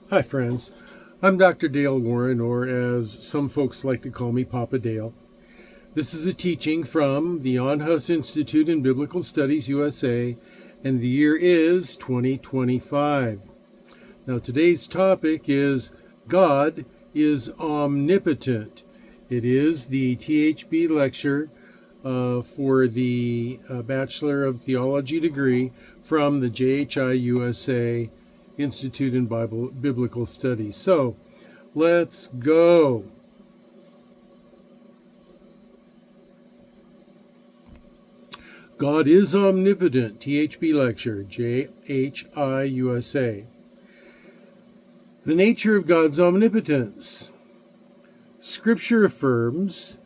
Hi, friends. I'm Dr. Dale Warren, or as some folks like to call me, Papa Dale. This is a teaching from the Onhus Institute in Biblical Studies, USA, and the year is 2025. Now, today's topic is God is omnipotent. It is the THB lecture for the Bachelor of Theology degree from the JHI-USA Institute in Biblical Studies. So, let's go. God is omnipotent, THB lecture, JHI-USA. The nature of God's omnipotence. Scripture affirms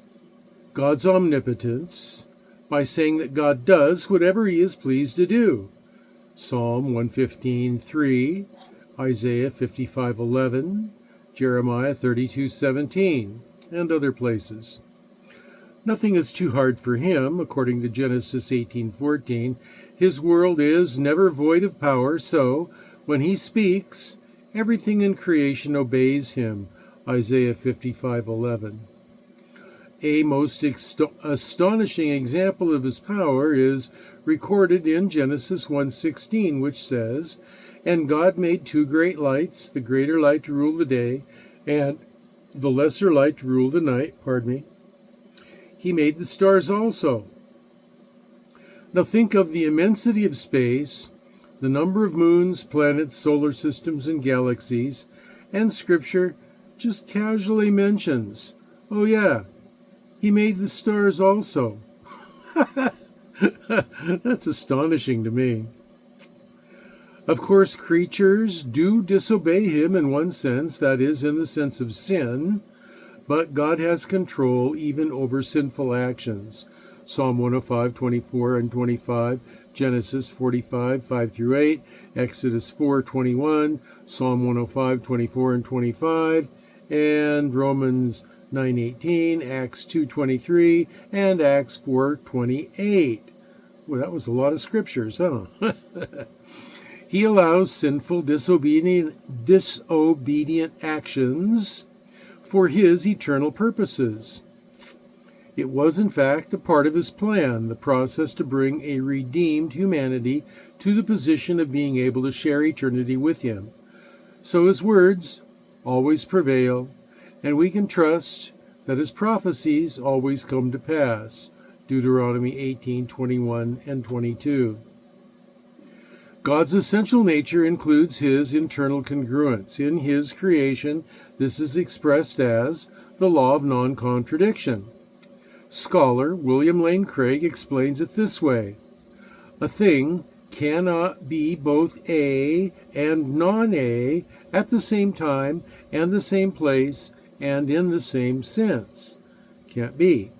God's omnipotence by saying that God does whatever he is pleased to do. Psalm 115:3, Isaiah 55:11, Jeremiah 32:17, and other places. Nothing is too hard for him, according to Genesis 18:14. His world is never void of power, so when he speaks, everything in creation obeys him. Isaiah 55:11. A most astonishing example of his power is recorded in Genesis 1:16, which says, "And God made two great lights, the greater light to rule the day, and the lesser light to rule the night." He made the stars also. Now think of the immensity of space, the number of moons, planets, solar systems, and galaxies, and Scripture just casually mentions, oh yeah, he made the stars also. That's astonishing to me. Of course, creatures do disobey him in one sense, that is, in the sense of sin, but God has control even over sinful actions. Psalm 105:24 and 25, Genesis 45:5-8, Exodus 4:21, Psalm 105:24 and 25, and Romans 9:18, Acts 2:23, and Acts 4:28. Well, that was a lot of scriptures, huh? He allows sinful, disobedient actions for his eternal purposes. It was, in fact, a part of his plan, the process to bring a redeemed humanity to the position of being able to share eternity with him. So his words always prevail, and we can trust that his prophecies always come to pass. Deuteronomy 18:21 and 22. God's essential nature includes his internal congruence. In his creation, this is expressed as the law of non-contradiction. Scholar William Lane Craig explains it this way: a thing cannot be both A and non-A at the same time and the same place and in the same sense. Can't be.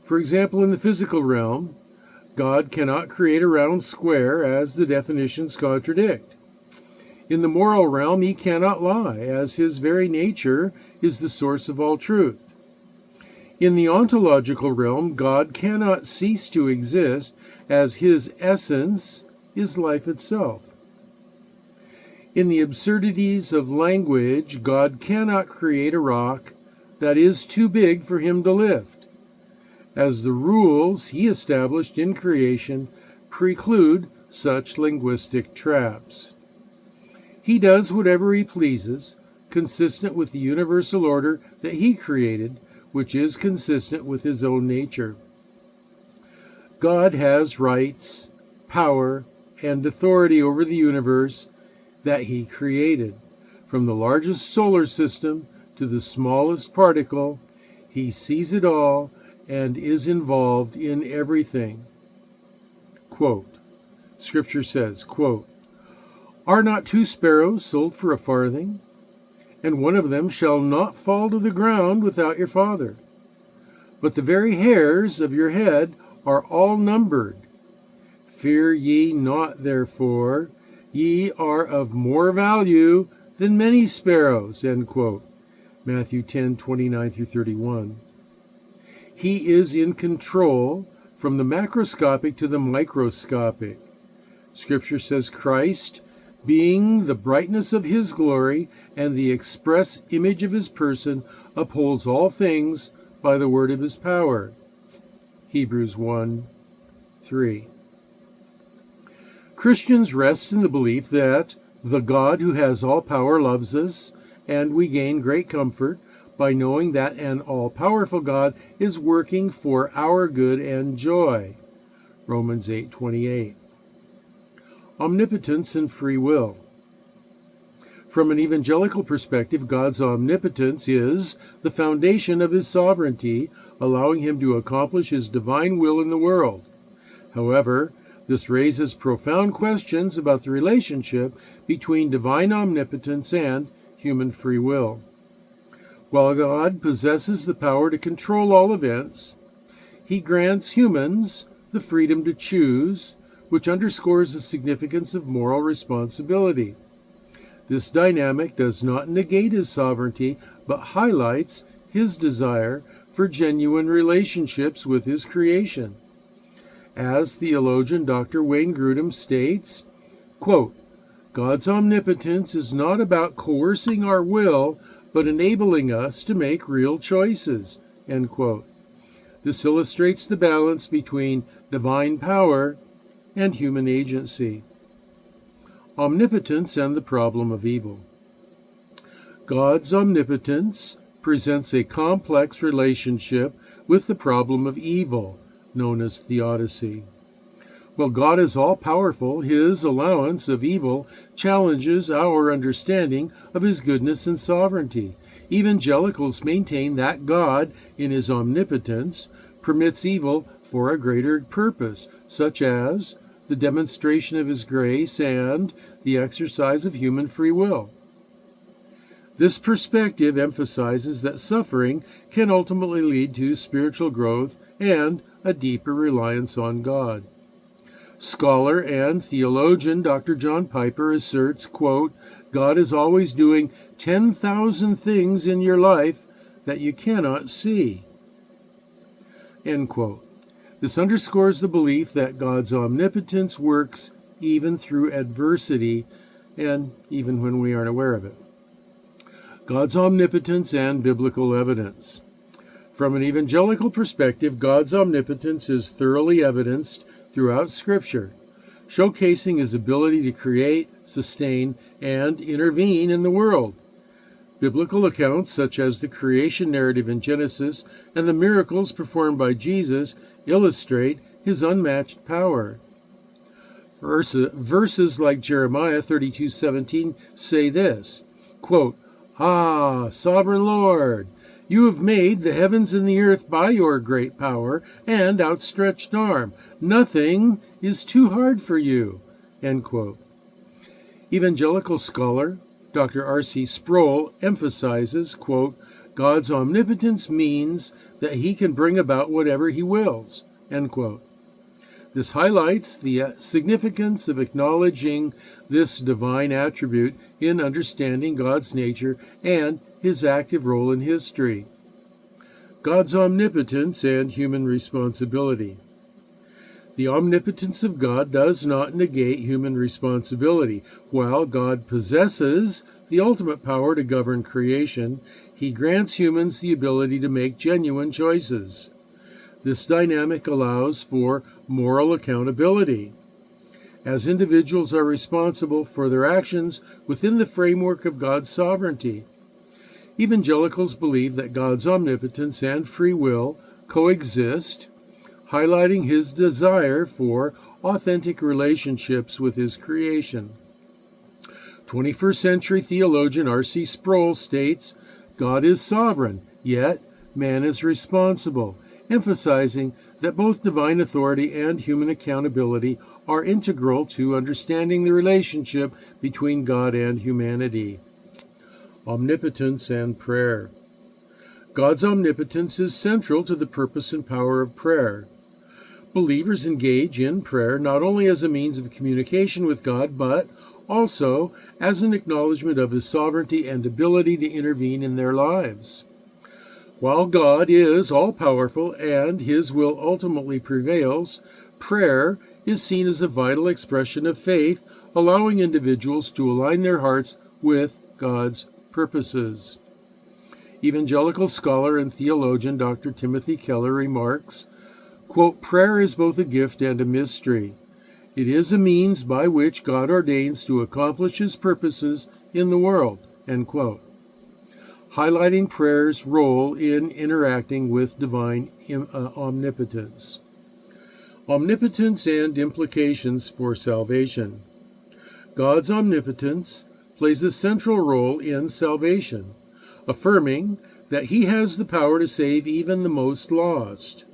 For example, in the physical realm, God cannot create a round square, as the definitions contradict. In the moral realm, he cannot lie, as his very nature is the source of all truth. In the ontological realm, God cannot cease to exist, as his essence is life itself. In the absurdities of language, God cannot create a rock that is too big for him to lift, as the rules he established in creation preclude such linguistic traps. He does whatever he pleases, consistent with the universal order that he created, which is consistent with his own nature. God has rights, power, and authority over the universe that he created. From the largest solar system to the smallest particle, he sees it all and is involved in everything. Quote, Scripture says, quote, "Are not two sparrows sold for a farthing? And one of them shall not fall to the ground without your Father. But the very hairs of your head are all numbered. Fear ye not, therefore, ye are of more value than many sparrows." End quote. Matthew 10:29-31. He is in control from the macroscopic to the microscopic. Scripture says Christ being the brightness of his glory and the express image of his person, upholds all things by the word of his power. Hebrews 1:3. Christians rest in the belief that the God who has all power loves us, and we gain great comfort by knowing that an all-powerful God is working for our good and joy. Romans 8:28. Omnipotence and free will. From an evangelical perspective, God's omnipotence is the foundation of his sovereignty, allowing him to accomplish his divine will in the world. However, this raises profound questions about the relationship between divine omnipotence and human free will. While God possesses the power to control all events, he grants humans the freedom to choose, which underscores the significance of moral responsibility. This dynamic does not negate his sovereignty, but highlights his desire for genuine relationships with his creation. As theologian Dr. Wayne Grudem states, quote, God's omnipotence is not about coercing our will, but enabling us to make real choices, end quote. This illustrates the balance between divine power and human agency. Omnipotence and the problem of evil. God's omnipotence presents a complex relationship with the problem of evil, known as theodicy. While God is all-powerful, his allowance of evil challenges our understanding of his goodness and sovereignty. Evangelicals maintain that God, in his omnipotence, permits evil for a greater purpose, such as the demonstration of his grace and the exercise of human free will. This perspective emphasizes that suffering can ultimately lead to spiritual growth and a deeper reliance on God. Scholar and theologian Dr. John Piper asserts, quote, God is always doing 10,000 things in your life that you cannot see, end quote. This underscores the belief that God's omnipotence works even through adversity and even when we aren't aware of it. God's omnipotence and biblical evidence. From an evangelical perspective, God's omnipotence is thoroughly evidenced throughout Scripture, showcasing his ability to create, sustain, and intervene in the world. Biblical accounts such as the creation narrative in Genesis and the miracles performed by Jesus illustrate his unmatched power. Verses like Jeremiah 32:17 say this, quote, Ah, sovereign Lord, you have made the heavens and the earth by your great power and outstretched arm. Nothing is too hard for you, end quote. Evangelical scholar Dr. R.C. Sproul emphasizes, quote, God's omnipotence means that he can bring about whatever he wills, end quote. This highlights the significance of acknowledging this divine attribute in understanding God's nature and his active role in history. God's omnipotence and human responsibility. The omnipotence of God does not negate human responsibility. While God possesses the ultimate power to govern creation, he grants humans the ability to make genuine choices. This dynamic allows for moral accountability, as individuals are responsible for their actions within the framework of God's sovereignty. Evangelicals believe that God's omnipotence and free will coexist, highlighting his desire for authentic relationships with his creation. 21st century theologian R.C. Sproul states, God is sovereign, yet man is responsible, emphasizing that both divine authority and human accountability are integral to understanding the relationship between God and humanity. Omnipotence and prayer. God's omnipotence is central to the purpose and power of prayer. Believers engage in prayer not only as a means of communication with God, but also as an acknowledgement of his sovereignty and ability to intervene in their lives. While God is all-powerful and his will ultimately prevails, prayer is seen as a vital expression of faith, allowing individuals to align their hearts with God's purposes. Evangelical scholar and theologian Dr. Timothy Keller remarks, quote, "Prayer is both a gift and a mystery. It is a means by which God ordains to accomplish his purposes in the world," end quote, highlighting prayer's role in interacting with divine omnipotence. Omnipotence and implications for salvation. God's omnipotence plays a central role in salvation, affirming that he has the power to save even the most lost.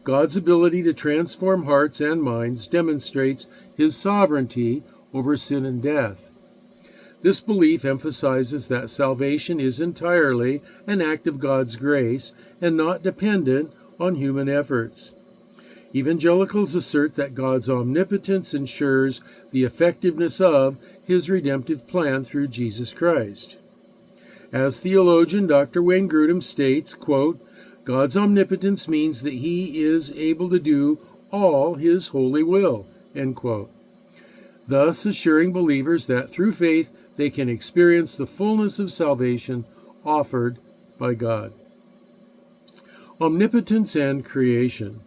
God's ability to transform hearts and minds demonstrates his sovereignty over sin and death. This belief emphasizes that salvation is entirely an act of God's grace and not dependent on human efforts. Evangelicals assert that God's omnipotence ensures the effectiveness of his redemptive plan through Jesus Christ. As theologian Dr. Wayne Grudem states, quote, "God's omnipotence means that he is able to do all his holy will," end quote, thus assuring believers that through faith they can experience the fullness of salvation offered by God. Omnipotence and creation.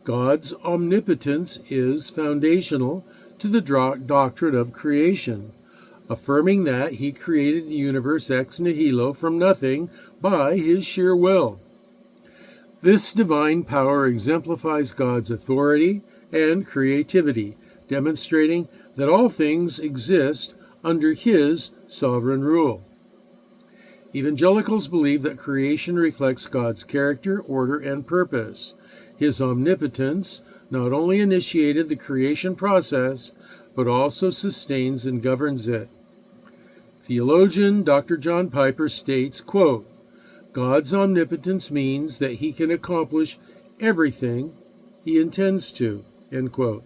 God's omnipotence is foundational to the doctrine of creation, affirming that he created the universe ex nihilo from nothing by his sheer will. This divine power exemplifies God's authority and creativity, demonstrating that all things exist under his sovereign rule. Evangelicals believe that creation reflects God's character, order, and purpose. His omnipotence not only initiated the creation process, but also sustains and governs it. Theologian Dr. John Piper states, quote, "God's omnipotence means that he can accomplish everything he intends to," end quote.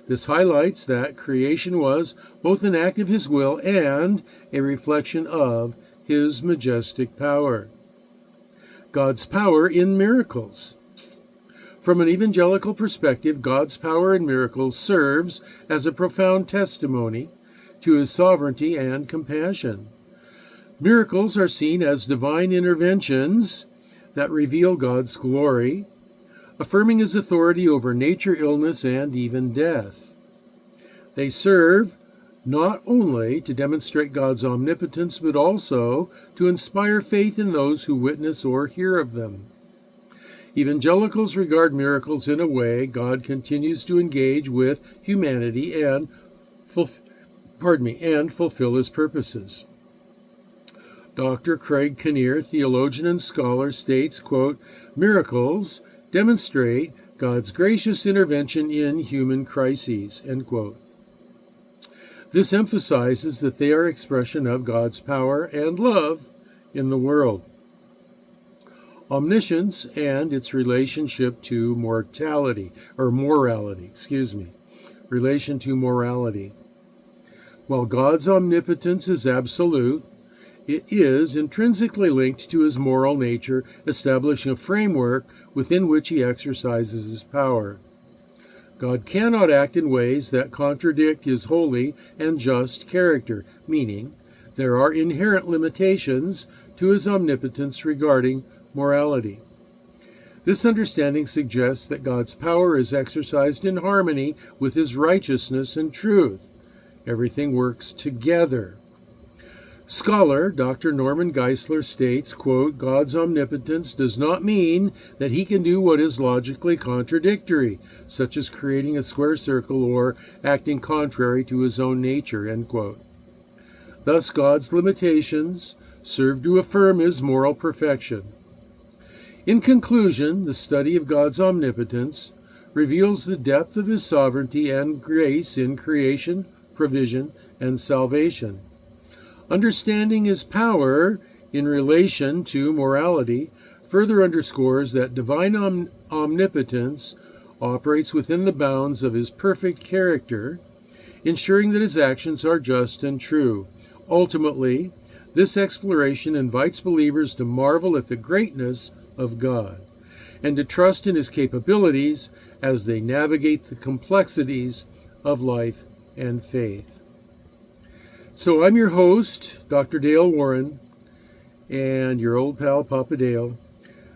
This highlights that creation was both an act of his will and a reflection of his majestic power. God's power in miracles. From an evangelical perspective, God's power in miracles serves as a profound testimony to his sovereignty and compassion. Miracles are seen as divine interventions that reveal God's glory, affirming his authority over nature, illness, and even death. They serve not only to demonstrate God's omnipotence, but also to inspire faith in those who witness or hear of them. Evangelicals regard miracles in a way God continues to engage with humanity and fulfill his purposes. Dr. Craig Kinnear, theologian and scholar, states, quote, "Miracles demonstrate God's gracious intervention in human crises," end quote. This emphasizes that they are expression of God's power and love in the world. Omniscience and its relationship to morality. Relation to morality. While God's omnipotence is absolute, it is intrinsically linked to his moral nature, establishing a framework within which he exercises his power. God cannot act in ways that contradict his holy and just character, meaning there are inherent limitations to his omnipotence regarding morality. This understanding suggests that God's power is exercised in harmony with his righteousness and truth. Everything works together. Scholar Dr. Norman Geisler states, quote, "God's omnipotence does not mean that he can do what is logically contradictory, such as creating a square circle or acting contrary to his own nature," end quote. Thus, God's limitations serve to affirm his moral perfection. In conclusion, the study of God's omnipotence reveals the depth of his sovereignty and grace in creation, provision, and salvation. Understanding his power in relation to morality further underscores that divine omnipotence operates within the bounds of his perfect character, ensuring that his actions are just and true. Ultimately, this exploration invites believers to marvel at the greatness of God and to trust in his capabilities as they navigate the complexities of life and faith. So I'm your host, Dr. Dale Warren, and your old pal, Papa Dale.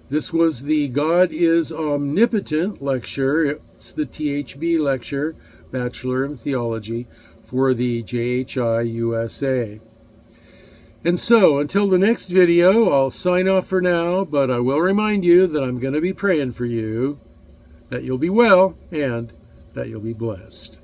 This was the God is Omnipotent lecture. It's the THB lecture, Bachelor in Theology, for the JHI-USA. And so, until the next video, I'll sign off for now, but I will remind you that I'm going to be praying for you, that you'll be well, and that you'll be blessed.